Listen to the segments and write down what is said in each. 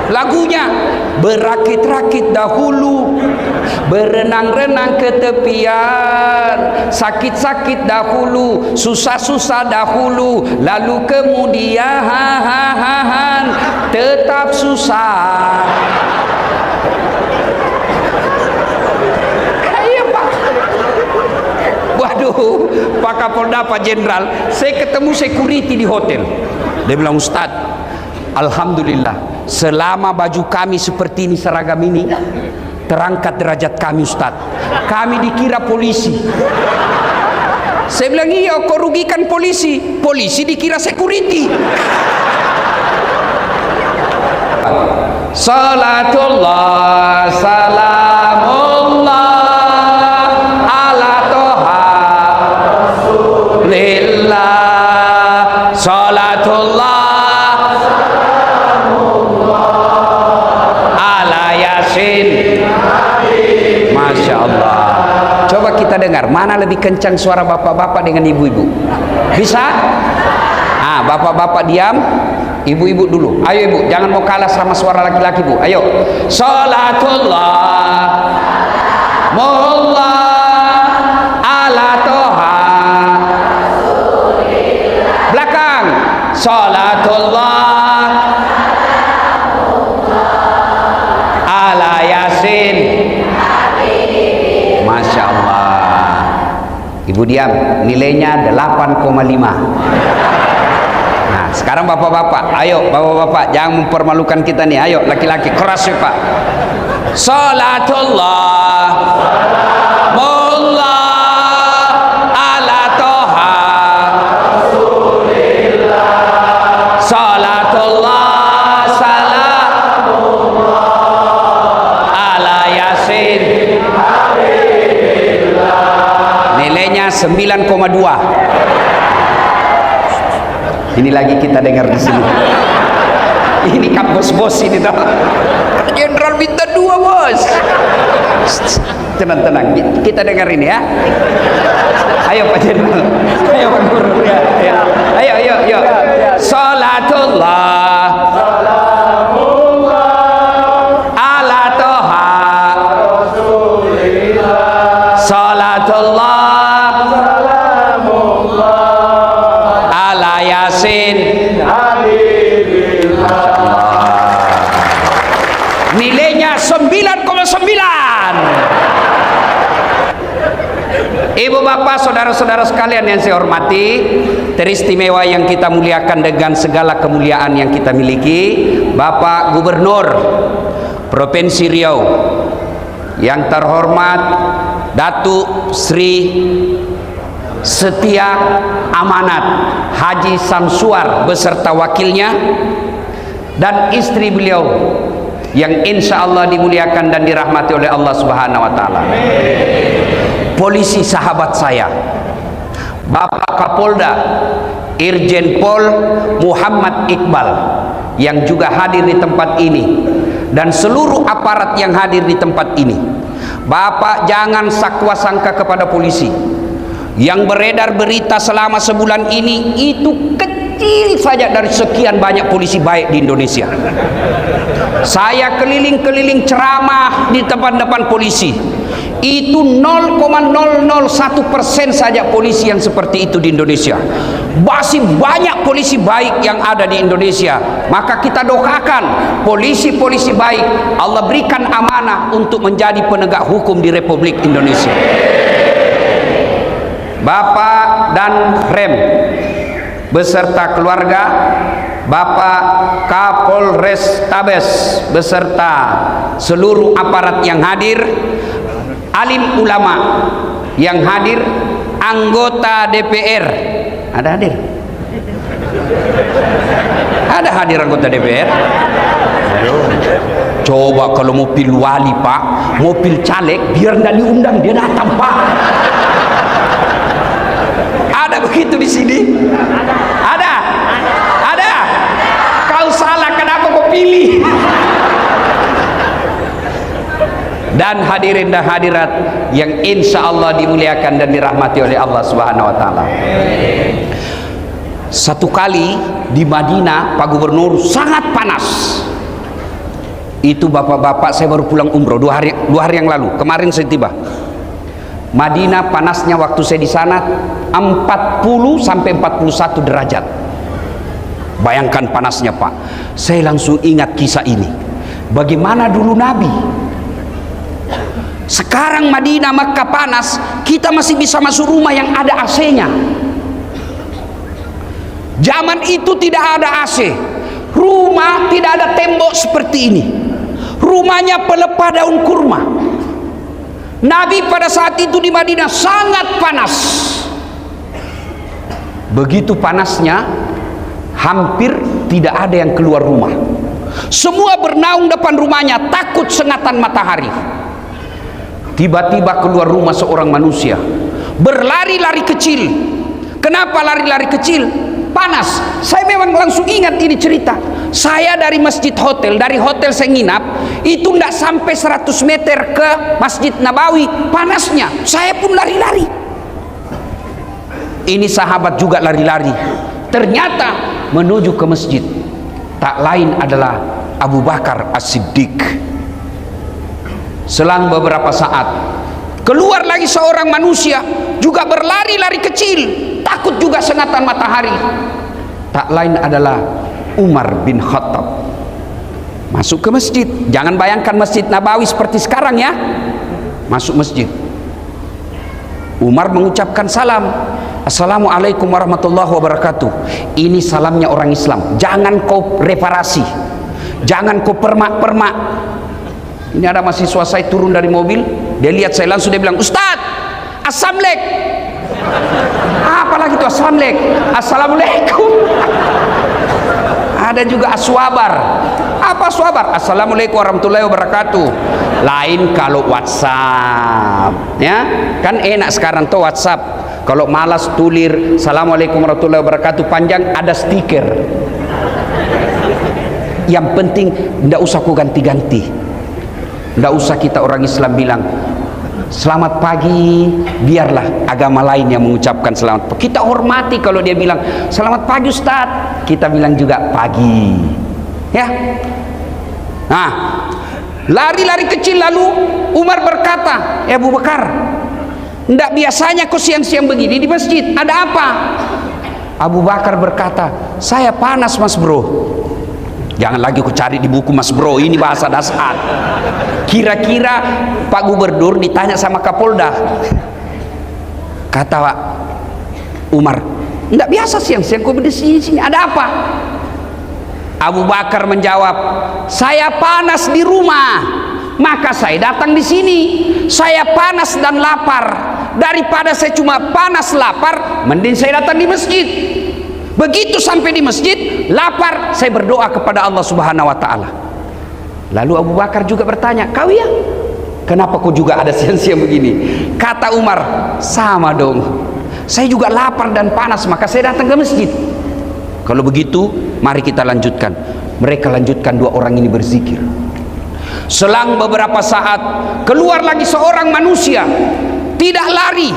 lagunya, berakit-rakit dahulu, berenang-renang ke tepian, sakit-sakit dahulu, susah-susah dahulu, lalu kemudian tetap susah. Waduh, Pak Kapolda, Pak Jenderal, saya ketemu security di hotel. Dia bilang, Ustaz, alhamdulillah, selama baju kami seperti ini, seragam ini, terangkat derajat kami, Ustaz. Kami dikira polisi. Saya bilang, iya, kau rugikan polisi. Polisi dikira security. Salatullah, salamullah ala toha lillah. Salatullah ala yasin. Masya Allah. Coba kita dengar, mana lebih kencang suara bapak-bapak dengan ibu-ibu? Bisa? Ah, bapak-bapak diam, ibu-ibu dulu. Ayo ibu, jangan mau kalah sama suara laki-laki bu. Ayo. Salatullah mullah ala toha. Belakang. Salatullah ala yasin. Masya Allah. Ibu diam, nilainya 8,5. Nah, sekarang bapak-bapak, ayo bapak-bapak, jangan mempermalukan kita nih. Ayo laki-laki, keras ya Pak. Salatullah mullah ala toha. Salatullah salamullah ala yasin. Nilainya 9,2. Ini lagi kita dengar di sini. Ini kampus bos ini toh. Jenderal minta 2 bos. Tenang-tenang, kita dengar ini ya. Ayo Pak Jenderal. Ayo Pak Guru ya. Ayo. Salatullah ala toha. Salatullah ala yasin. Nilainya 9,9. Ibu bapak, saudara-saudara sekalian yang saya hormati, teristimewa yang kita muliakan dengan segala kemuliaan yang kita miliki, Bapak Gubernur Provinsi Riau yang terhormat Datuk Sri Setia Amanat Haji Samsuar beserta wakilnya dan istri beliau yang insya Allah dimuliakan dan dirahmati oleh Allah Subhanahu wa Ta'ala. Polisi sahabat saya, Bapak Kapolda Irjen Pol Muhammad Iqbal yang juga hadir di tempat ini, dan seluruh aparat yang hadir di tempat ini. Bapak jangan sakwa sangka kepada polisi. Yang beredar berita selama sebulan ini itu kecil saja dari sekian banyak polisi baik di Indonesia. Saya keliling-keliling ceramah di depan polisi, itu 0,001% saja polisi yang seperti itu di Indonesia. Masih banyak polisi baik yang ada di Indonesia. Maka kita doakan polisi-polisi baik Allah berikan amanah untuk menjadi penegak hukum di Republik Indonesia. Bapak dan Rem beserta keluarga, Bapak Kapolres Tabes beserta seluruh aparat yang hadir, alim ulama yang hadir, anggota DPR ada hadir? Ada hadir anggota DPR? Coba kalau mau pilih wali Pak, mau pilih caleg, biar nggak diundang dia datang Pak. Ada begitu di sini? Ada? Kau salah, kenapa kau pilih? Dan hadirin dan hadirat yang insya Allah dimuliakan dan dirahmati oleh Allah Subhanahu wa Ta'ala. Satu kali di Madinah, Pak Gubernur, sangat panas. Itu bapak-bapak, saya baru pulang umroh dua hari yang lalu. Kemarin saya tiba Madinah. Panasnya waktu saya di sana 40 sampai 41 derajat. Bayangkan panasnya, Pak. Saya langsung ingat kisah ini. Bagaimana dulu Nabi. Sekarang Madinah, Makkah panas, kita masih bisa masuk rumah yang ada AC-nya. Zaman itu tidak ada AC. Rumah tidak ada tembok seperti ini. Rumahnya pelepah daun kurma. Nabi pada saat itu di Madinah sangat panas. Begitu panasnya, hampir tidak ada yang keluar rumah. Semua bernaung depan rumahnya, takut sengatan matahari. Tiba-tiba keluar rumah seorang manusia, berlari-lari kecil. Kenapa lari-lari kecil? Panas. Saya memang langsung ingat ini cerita. Saya dari masjid hotel, dari hotel saya nginap, itu tidak sampai 100 meter ke Masjid Nabawi. Panasnya, saya pun lari-lari. Ini sahabat juga lari-lari. Ternyata menuju ke masjid, tak lain adalah Abu Bakar As-Siddiq. Selang beberapa saat, keluar lagi seorang manusia, juga berlari-lari kecil, takut juga sengatan matahari. Tak lain adalah Umar bin Khattab. Masuk ke masjid. Jangan bayangkan Masjid Nabawi seperti sekarang ya. Masuk masjid. Umar mengucapkan salam. Assalamualaikum warahmatullahi wabarakatuh. Ini salamnya orang Islam. Jangan kau reparasi, jangan kau permak-permak. Ini ada mahasiswa saya turun dari mobil, dia lihat saya langsung dia bilang, Ustadz, Assalamualaikum. Apalagi itu Assalamualaikum? Assalamualaikum. Ada juga aswabar. Apa aswabar? Assalamualaikum warahmatullahi wabarakatuh. Lain kalau WhatsApp, ya kan enak sekarang tuh WhatsApp. Kalau malas tulir Assalamualaikum warahmatullahi wabarakatuh panjang, ada stiker. Yang penting tidak usah ku ganti-ganti. Tidak usah kita orang Islam bilang selamat pagi, biarlah agama lain yang mengucapkan selamat pagi. Kita hormati kalau dia bilang selamat pagi Ustadz, kita bilang juga pagi, ya. Nah, lari-lari kecil lalu Umar berkata, Abu Bakar, tidak biasanya kau siang-siang begini di masjid, ada apa? Abu Bakar berkata, saya panas mas bro. Jangan lagi ku cari di buku mas bro, ini bahasa dasar. Kira-kira Pak Gubernur ditanya sama Kapolda. Kata Pak Umar, tidak biasa siang-siang kau di sini, ada apa? Abu Bakar menjawab, saya panas di rumah, maka saya datang di sini. Saya panas dan lapar, daripada saya cuma panas lapar, mending saya datang di masjid. Begitu sampai di masjid, lapar, saya berdoa kepada Allah Subhanahu wa taala. Lalu Abu Bakar juga bertanya, kau ya, kenapa kau juga ada siang-siang begini? Kata Umar, sama dong, saya juga lapar dan panas, maka saya datang ke masjid. Kalau begitu, mari kita lanjutkan. Mereka lanjutkan, dua orang ini berzikir. Selang beberapa saat, keluar lagi seorang manusia, tidak lari,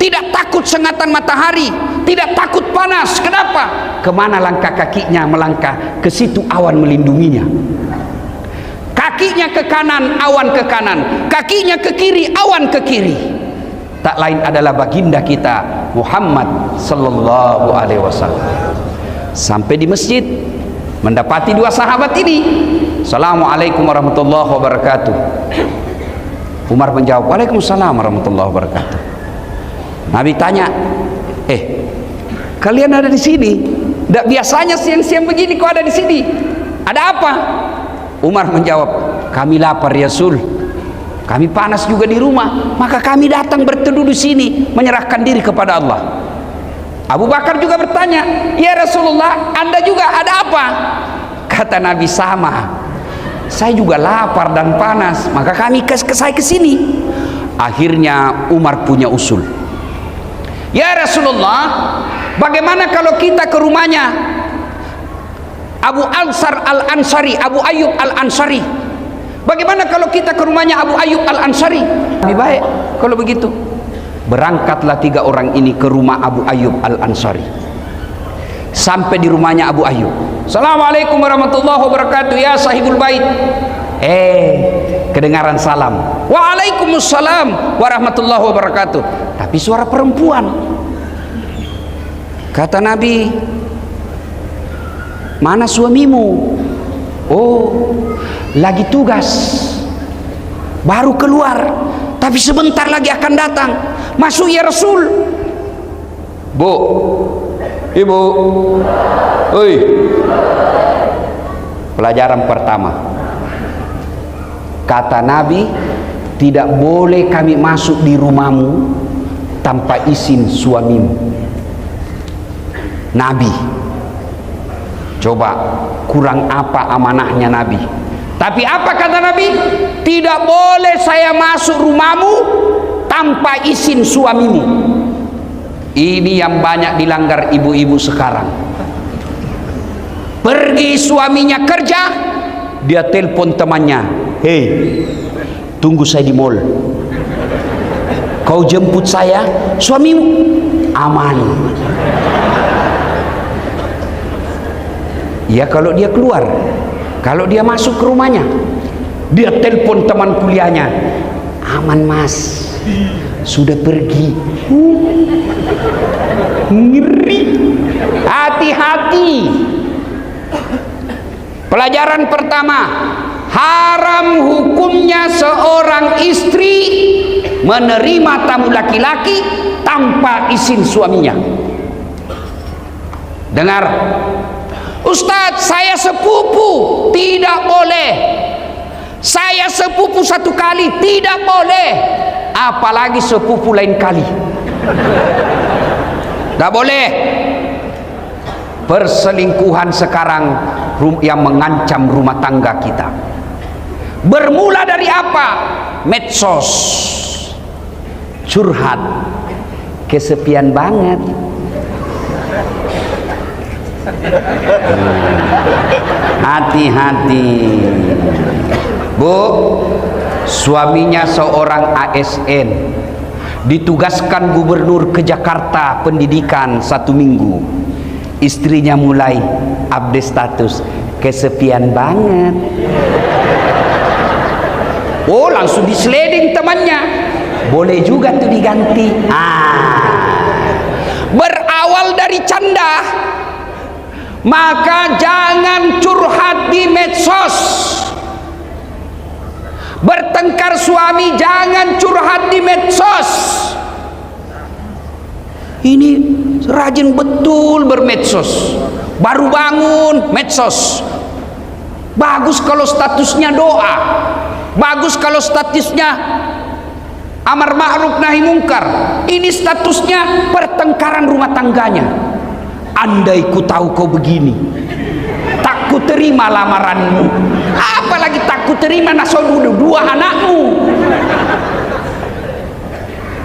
tidak takut sengatan matahari, tidak takut panas. Kenapa? Kemana langkah kakinya melangkah? Ke situ awan melindunginya. Kakinya ke kanan, awan ke kanan. Kakinya ke kiri, awan ke kiri. Tak lain adalah baginda kita Muhammad sallallahu alaihi wasallam. Sampai di masjid, mendapati dua sahabat ini. Assalamualaikum warahmatullahi wabarakatuh. Umar menjawab, Waalaikumsalam warahmatullahi wabarakatuh. Nabi tanya, kalian ada di sini? Tidak biasanya siang-siang begini kau ada di sini. Ada apa? Umar menjawab, kami lapar ya Rasul. Kami panas juga di rumah, maka kami datang berteduh di sini, menyerahkan diri kepada Allah. Abu Bakar juga bertanya, ya Rasulullah, Anda juga ada apa? Kata Nabi, sama. Saya juga lapar dan panas, maka kami saya ke sini. Akhirnya Umar punya usul. Ya Rasulullah, bagaimana kalau kita ke rumahnya Abu Ansar Al-Ansari, Abu Ayyub Al-Ansari? Bagaimana kalau kita ke rumahnya Abu Ayyub Al-Ansari? Lebih baik kalau begitu. Berangkatlah tiga orang ini ke rumah Abu Ayyub Al-Ansari. Sampai di rumahnya Abu Ayyub. Assalamualaikum warahmatullahi wabarakatuh, ya sahibul bait. kedengaran salam, waalaikumsalam warahmatullahi wabarakatuh, tapi suara perempuan. Kata Nabi, mana suamimu? Oh, lagi tugas, baru keluar, tapi sebentar lagi akan datang. Masuk ya Rasul. Bu, ibu, oi. Pelajaran pertama, kata Nabi, tidak boleh kami masuk di rumahmu tanpa izin suamimu. Nabi, coba kurang apa amanahnya Nabi? Tapi apa kata Nabi? Tidak boleh saya masuk rumahmu tanpa izin suamimu. Ini yang banyak dilanggar ibu-ibu sekarang. Pergi suaminya kerja, dia telepon temannya, hei, tunggu saya di mall, kau jemput saya, suamimu aman. Ya kalau dia keluar, kalau dia masuk ke rumahnya, dia telepon teman kuliahnya, aman mas, sudah pergi. Ngeri. Hati-hati. Pelajaran pertama, haram hukumnya seorang istri menerima tamu laki-laki tanpa izin suaminya. Dengar, Ustadz, saya sepupu, tidak boleh. Saya sepupu satu kali, tidak boleh. Apalagi sepupu lain kali, tidak boleh. Perselingkuhan sekarang yang mengancam rumah tangga kita. Bermula dari apa? Medsos, curhat, kesepian banget. Hati-hati, Bu. Suaminya seorang ASN, ditugaskan gubernur ke Jakarta pendidikan 1 minggu. Istrinya mulai update status, kesepian banget. Oh, langsung diseleding temannya, boleh juga tuh diganti. Berawal dari canda, maka jangan curhat di medsos. Bertengkar suami, jangan curhat di medsos. Ini rajin betul bermedsos, baru bangun medsos. Bagus kalau statusnya doa, bagus kalau statusnya amar ma'ruf nahi mungkar. Ini statusnya pertengkaran rumah tangganya. Andai ku tahu kau begini, tak ku terima lamaranmu. Apalagi tak ku terima nasodu 2 anakmu.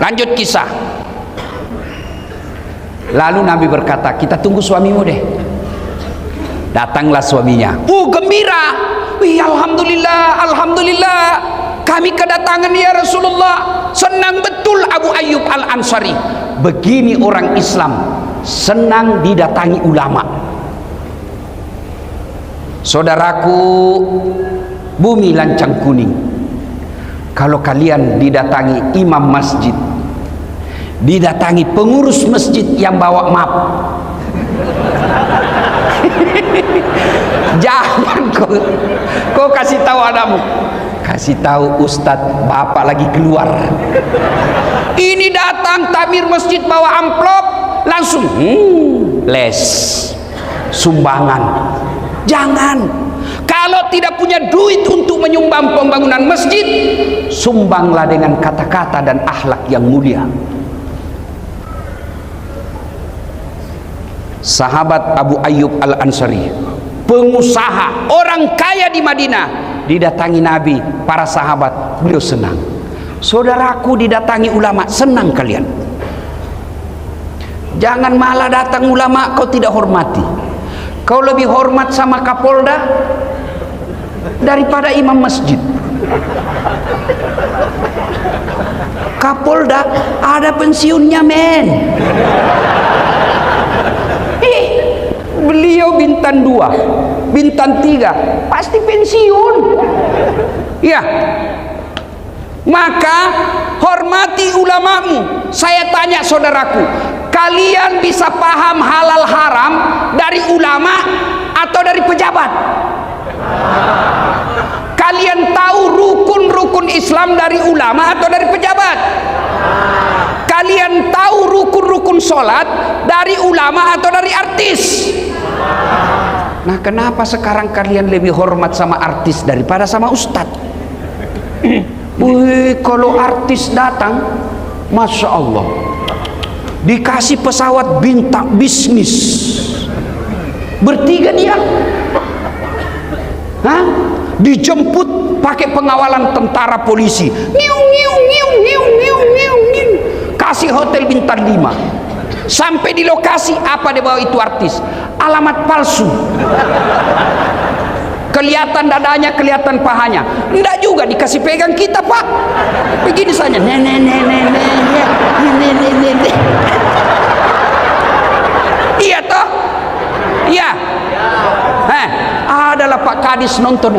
Lanjut kisah. Lalu Nabi berkata, kita tunggu suamimu deh. Datanglah suaminya. Gembira. Wih, alhamdulillah, alhamdulillah, kami kedatangan ya Rasulullah. Senang betul Abu Ayyub Al-Ansari. Begini orang Islam, senang didatangi ulama. Saudaraku, bumi lancang kuning, kalau kalian didatangi imam masjid, didatangi pengurus masjid yang bawa map, jangan kau kasih tahu anakmu, kasih tahu Ustadz bapak lagi keluar. Ini datang takmir masjid bawa amplop, langsung les sumbangan. Jangan. Kalau tidak punya duit untuk menyumbang pembangunan masjid, sumbanglah dengan kata-kata dan akhlak yang mulia. Sahabat Abu Ayyub Al-Ansari, pengusaha, orang kaya di Madinah, didatangi Nabi, para sahabat, beliau senang. Saudaraku didatangi ulama, senang kalian. Jangan malah datang ulama kau tidak hormati. Kau lebih hormat sama Kapolda daripada imam masjid. Kapolda ada pensiunnya, men. Beliau bintang 2, bintang 3, pasti pensiun. Ya, maka hormati ulamamu. Saya tanya saudaraku, kalian bisa paham halal haram dari ulama atau dari pejabat? Kalian tahu rukun-rukun Islam dari ulama atau dari pejabat? Kalian tahu rukun-rukun sholat dari ulama atau dari artis? Nah, kenapa sekarang kalian lebih hormat sama artis daripada sama ustadz? Wih, kalau artis datang, Masya Allah, dikasih pesawat bintang bisnis, bertiga dia. Hah? Dijemput pakai pengawalan tentara polisi, kasih hotel bintang 5. Sampai di lokasi, apa dia bawa itu artis? Alamat palsu. Kelihatan dadanya, kelihatan pahanya. Enggak juga, dikasih pegang kita, Pak. Begini saja. Iya toh? Iya. Adalah Pak Kadis nonton.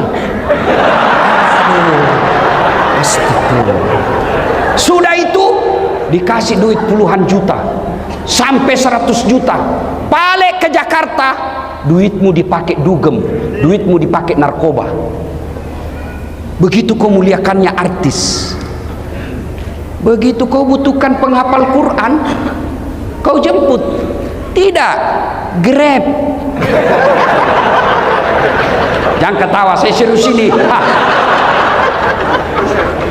Astagfirullah. Sudah itu dikasih duit puluhan juta sampai 100 juta. Balik ke Jakarta, duitmu dipakai dugem, duitmu dipakai narkoba. Begitu kau muliakannya artis, begitu kau butuhkan penghafal Quran, kau jemput. Tidak, Grab. Jangan ketawa, saya serius ini.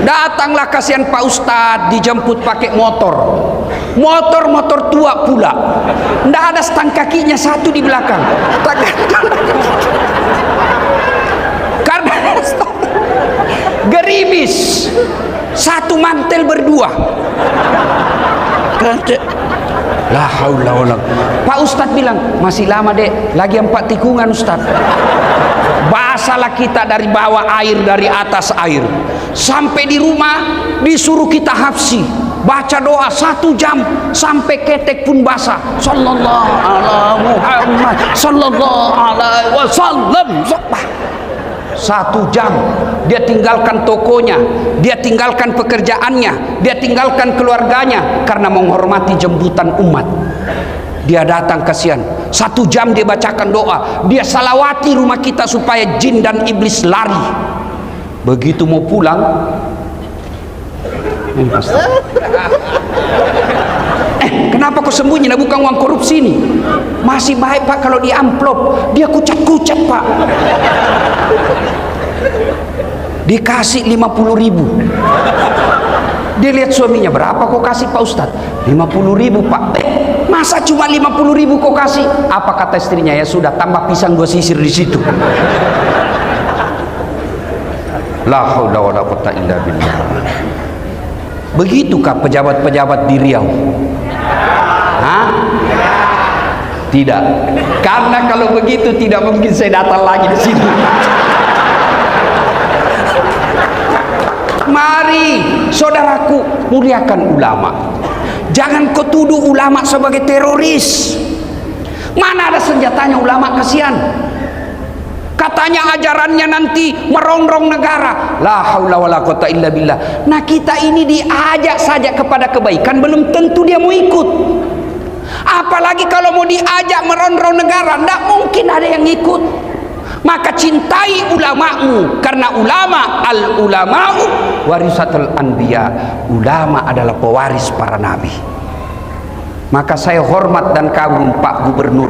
Datanglah kasihan Pak Ustadz, dijemput pakai motor tua pula. Nggak ada stang kakinya satu di belakang. Karena gerimis, satu mantel berdua. La haula wala. Pak Ustadz bilang, masih lama dek, lagi 4 tikungan Ustadz. Basalah kita dari bawah air, dari atas air. Sampai di rumah disuruh kita hafsi, baca doa 1 jam sampai ketek pun basah. Sallallahu alaihi Muhammad sallallahu alaihi wasallam. 1 jam dia tinggalkan tokonya, dia tinggalkan pekerjaannya, dia tinggalkan keluarganya karena menghormati jemputan umat. Dia datang kasihan, 1 jam dia bacakan doa, dia salawati rumah kita supaya jin dan iblis lari. Begitu mau pulang, kenapa kau sembunyi? Nah, bukan uang korupsi ini. Masih baik Pak kalau di amplop, dia kucat-kucat Pak. Dikasih 50.000. Dia lihat suaminya, berapa kau kasih Pak Ustadz? 50.000 Pak. Masa cuma 50.000 kau kasih? Apa kata istrinya? Ya sudah, tambah pisang 2 sisir di situ. La haula wala quwwata illa billah. Begitukah pejabat-pejabat di Riau? Hah? Tidak. Karena kalau begitu tidak mungkin saya datang lagi di sini. Mari saudaraku, muliakan ulama. Jangan kau tuduh ulama sebagai teroris. Mana ada senjatanya ulama, kasihan. Katanya ajarannya nanti merongrong negara. La haula wala quwata illa billah. Nah, kita ini diajak saja kepada kebaikan, belum tentu dia mau ikut. Apalagi kalau mau diajak merongrong negara, tidak mungkin ada yang ikut. Maka cintai ulamamu, karena ulama, al ulama'u warisatul anbiya. Ulama adalah pewaris para nabi. Maka saya hormat dan kagum Pak Gubernur.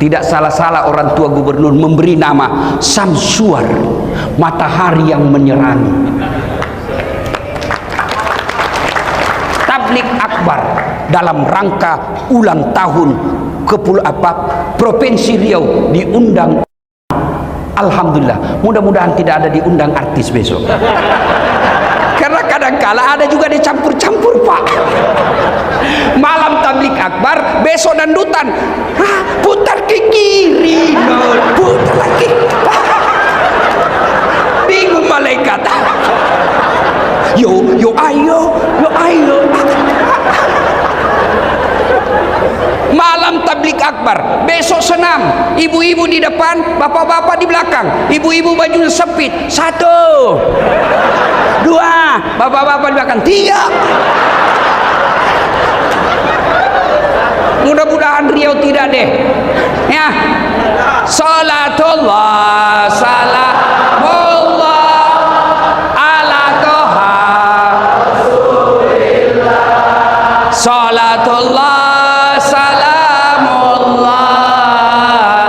Tidak salah-salah orang tua gubernur memberi nama Samsuar, matahari yang menyerangi. Tablik akbar dalam rangka ulang tahun Provinsi Riau diundang. Alhamdulillah, mudah-mudahan tidak ada diundang artis besok. Karena kadang-kala ada juga dicampur-campur Pak. Malam tablik akbar, besok dandutan. Putar ke kiri, putar lagi. Bingung malaikat. Yo ayo. Malam tablik tablik akbar, besok senam, ibu-ibu di depan, bapak-bapak di belakang, ibu-ibu bajunya sempit, 1 2, bapak-bapak di belakang 3. Mudah-mudahan Riau tidak deh ya. Salatullah salamullah ala toha salatullah salamullah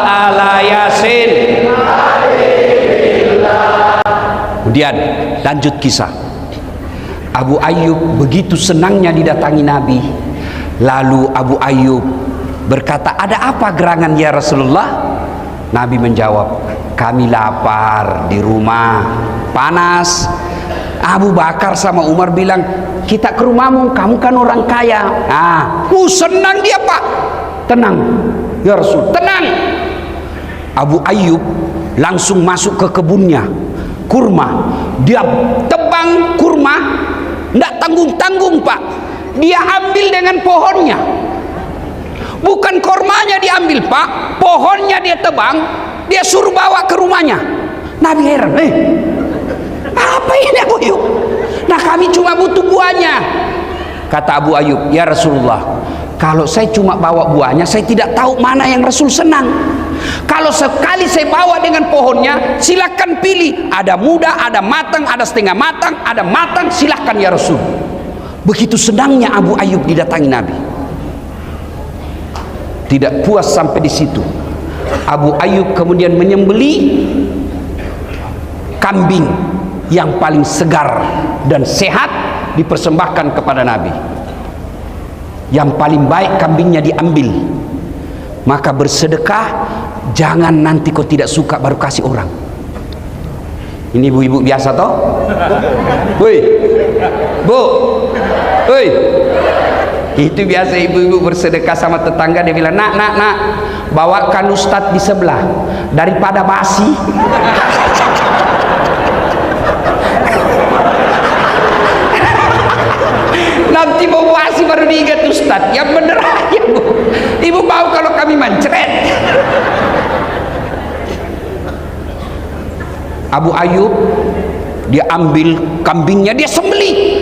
ala yasin. Kemudian lanjut kisah. Abu Ayyub begitu senangnya didatangi Nabi. Lalu Abu Ayyub berkata, ada apa gerangan ya Rasulullah? Nabi menjawab, kami lapar di rumah, panas. Abu Bakar sama Umar bilang, kita ke rumahmu, kamu kan orang kaya. Senang dia Pak. Tenang ya Rasul, tenang. Abu Ayyub langsung masuk ke kebunnya, kurma. Dia tebang kurma, tidak tanggung-tanggung Pak. Dia ambil dengan pohonnya, bukan kormanya diambil Pak, pohonnya dia tebang, dia suruh bawa ke rumahnya. Nabi heran, apa ini Abu Ayyub? Nah kami cuma butuh buahnya. Kata Abu Ayyub, ya Rasulullah, kalau saya cuma bawa buahnya, saya tidak tahu mana yang Rasul senang. Kalau sekali saya bawa dengan pohonnya, silakan pilih, ada muda, ada matang, ada setengah matang, ada matang, silakan ya Rasul. Begitu senangnya Abu Ayyub didatangi Nabi. Tidak puas sampai di situ, Abu Ayyub kemudian menyembelih kambing yang paling segar dan sehat, dipersembahkan kepada Nabi. Yang paling baik kambingnya diambil. Maka bersedekah, jangan nanti kau tidak suka baru kasih orang. Ini ibu-ibu biasa toh? Woi, bu, woi. Itu biasa ibu-ibu bersedekah sama tetangga, dia bilang, nak, bawakan ustadz di sebelah daripada basi. Nanti mau basi baru diingat ustadz. Yang bener aja bu. Ibu mau kalau kami mencret. Abu Ayyub dia ambil kambingnya, dia sembelih.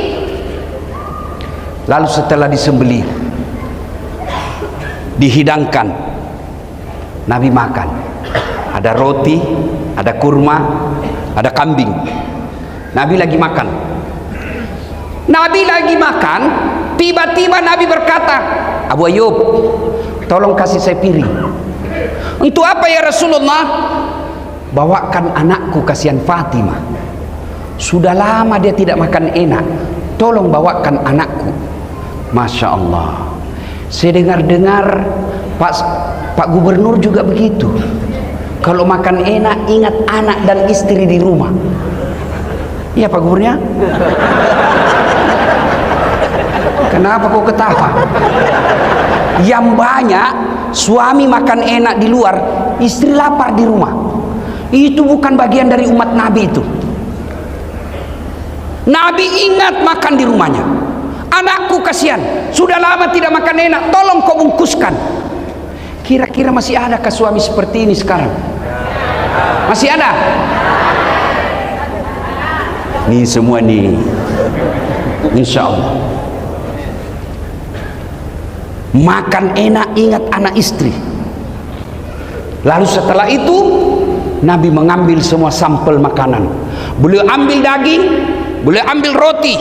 Lalu setelah disembelih, dihidangkan, Nabi makan. Ada roti, ada kurma, ada kambing. Nabi lagi makan. Tiba-tiba Nabi berkata, Abu Ayyub, tolong kasih saya piring. Untuk apa ya Rasulullah? Bawakan anakku, kasihan Fatimah. Sudah lama dia tidak makan enak. Tolong bawakan anakku. Masya Allah. Saya dengar-dengar Pak Gubernur juga begitu. Kalau makan enak ingat anak dan istri di rumah. Iya Pak Gubernur. Kenapa kau ketawa? Yang banyak suami makan enak di luar, istri lapar di rumah. Itu bukan bagian dari umat Nabi itu. Nabi ingat makan di rumahnya. Anakku kasihan, sudah lama tidak makan enak, tolong kau bungkuskan. Kira-kira masih adakah suami seperti ini sekarang? Masih ada? Nih semua nih, insya Allah. Makan enak ingat anak istri. Lalu setelah itu Nabi mengambil semua sampel makanan. Beliau ambil daging, beliau ambil roti.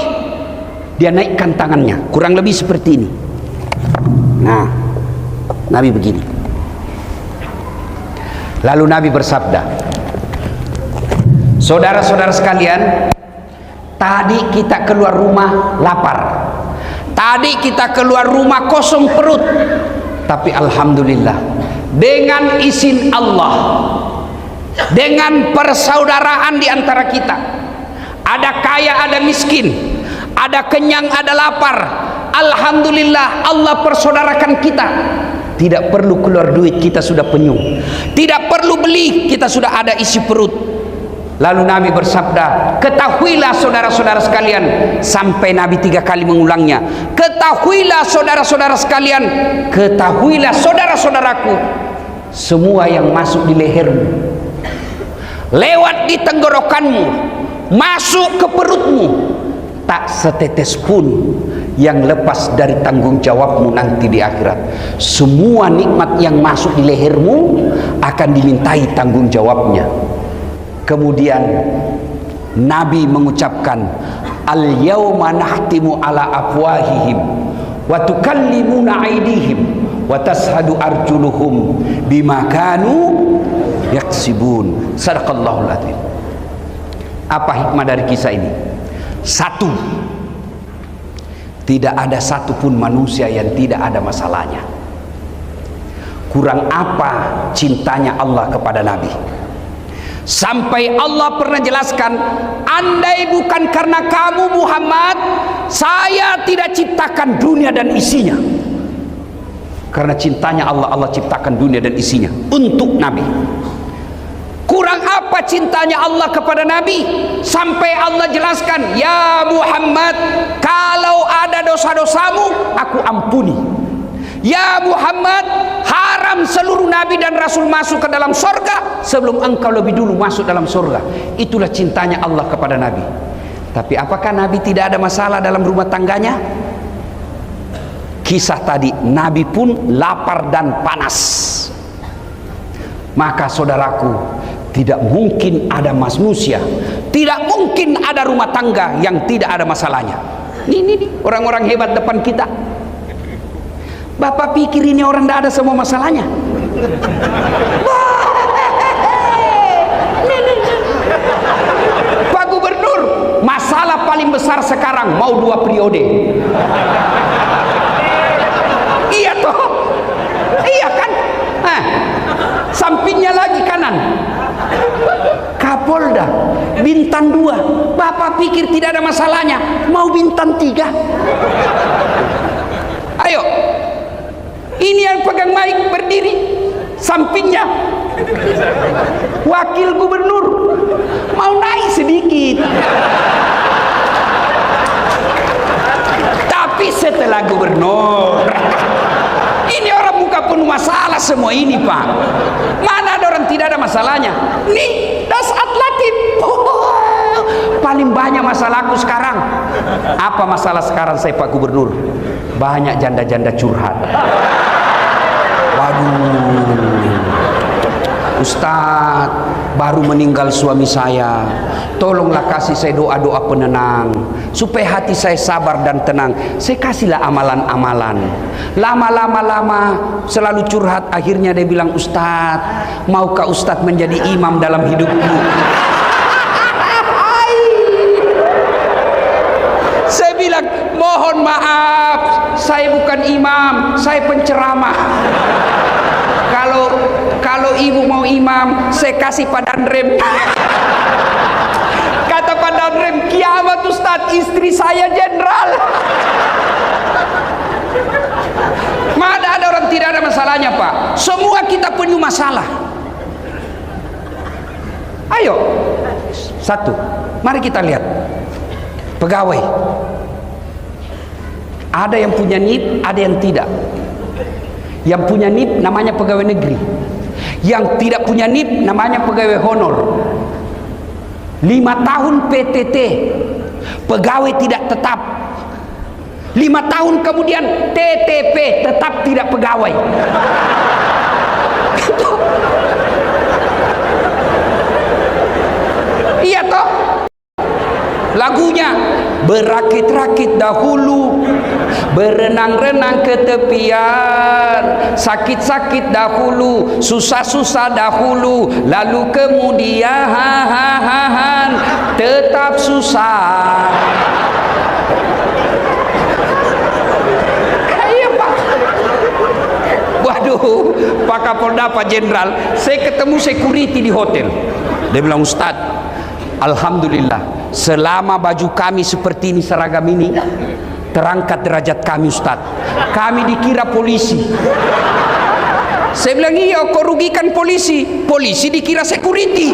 Dia naikkan tangannya, kurang lebih seperti ini. Nah, Nabi begini. Lalu Nabi bersabda, saudara-saudara sekalian, tadi kita keluar rumah lapar. Tadi kita keluar rumah kosong perut. Tapi alhamdulillah, dengan izin Allah, dengan persaudaraan di antara kita, ada kaya, ada miskin, ada kenyang, ada lapar. Alhamdulillah, Allah persaudarakan kita. Tidak perlu keluar duit, kita sudah penyung. Tidak perlu beli, kita sudah ada isi perut. Lalu Nabi bersabda, ketahuilah saudara-saudara sekalian, sampai Nabi 3 kali mengulangnya. Ketahuilah saudara-saudara sekalian, ketahuilah saudara-saudaraku, semua yang masuk di lehermu, lewat di tenggorokanmu, masuk ke perutmu, tak setetes pun yang lepas dari tanggung jawabmu nanti di akhirat. Semua nikmat yang masuk di lehermu akan dimintai tanggung jawabnya. Kemudian Nabi mengucapkan, al-yawma nahtimu ala afwahihim wa tukallimuna aydihim wa tashhadu arjuluhum bima kanu yaksibun. Sadaqallahul adzim. Apa hikmah dari kisah ini? Satu, tidak ada satupun manusia yang tidak ada masalahnya. Kurang apa cintanya Allah kepada Nabi, sampai Allah pernah jelaskan, andai bukan karena kamu Muhammad, saya tidak ciptakan dunia dan isinya. Karena cintanya Allah, Allah ciptakan dunia dan isinya untuk Nabi. Kurang apa cintanya Allah kepada Nabi, sampai Allah jelaskan, ya Muhammad, kalau ada dosa-dosamu aku ampuni. Ya Muhammad, haram seluruh nabi dan rasul masuk ke dalam surga sebelum engkau lebih dulu masuk dalam surga. Itulah cintanya Allah kepada Nabi. Tapi apakah Nabi tidak ada masalah dalam rumah tangganya? Kisah tadi, Nabi pun lapar dan panas. Maka saudaraku, tidak mungkin ada manusia, tidak mungkin ada rumah tangga yang tidak ada masalahnya. Ini orang-orang hebat depan kita. Bapak pikir ini orang tidak ada semua masalahnya? Pak Gubernur, masalah paling besar sekarang mau 2 periode. Iya toh? Iya kan? Sampingnya lagi kanan, Kapolda, bintang 2. Bapak pikir tidak ada masalahnya, mau bintang 3. Ayo, ini yang pegang mic berdiri, sampingnya wakil gubernur, mau naik sedikit. Tapi setelah gubernur, ini orang muka penuh masalah semua ini Pak. Mana ada orang tidak ada masalahnya? Nih, dasat latin. Paling banyak masalahku sekarang. Apa masalah sekarang saya Pak Gubernur? Banyak janda-janda curhat. Waduh, Ustadz, baru meninggal suami saya, tolonglah kasih saya doa-doa penenang supaya hati saya sabar dan tenang. Saya kasihlah amalan-amalan. Lama selalu curhat. Akhirnya dia bilang, Ustadz, maukah Ustadz menjadi imam dalam hidupku? Saya bilang, mohon maaf, saya bukan imam, saya penceramah. Kalau ibu mau imam, saya kasih Pak Danrem. Kata Pak Danrem, kiamat Ustadz, istri saya jenderal. Mana ada orang tidak ada masalahnya Pak? Semua kita punya masalah. Ayo, satu, mari kita lihat pegawai. Ada yang punya NIP, ada yang tidak. Yang punya NIP namanya pegawai negeri, yang tidak punya NIP namanya pegawai honor. 5 tahun PTT, pegawai tidak tetap. 5 tahun kemudian TTP, tetap tidak pegawai. Iya toh? Lagunya, berakit-rakit dahulu, berenang-renang ke tepian, sakit-sakit dahulu, susah-susah dahulu, lalu kemudian tetap susah. Iya Pak. Waduh, Pak Kapolda, Pak Jenderal, saya ketemu security di hotel. Dia bilang, Ustadz, alhamdulillah, selama baju kami seperti ini, seragam ini, terangkat derajat kami Ustadz. Kami dikira polisi. Saya bilang, iya, kau rugikan polisi. Polisi dikira security.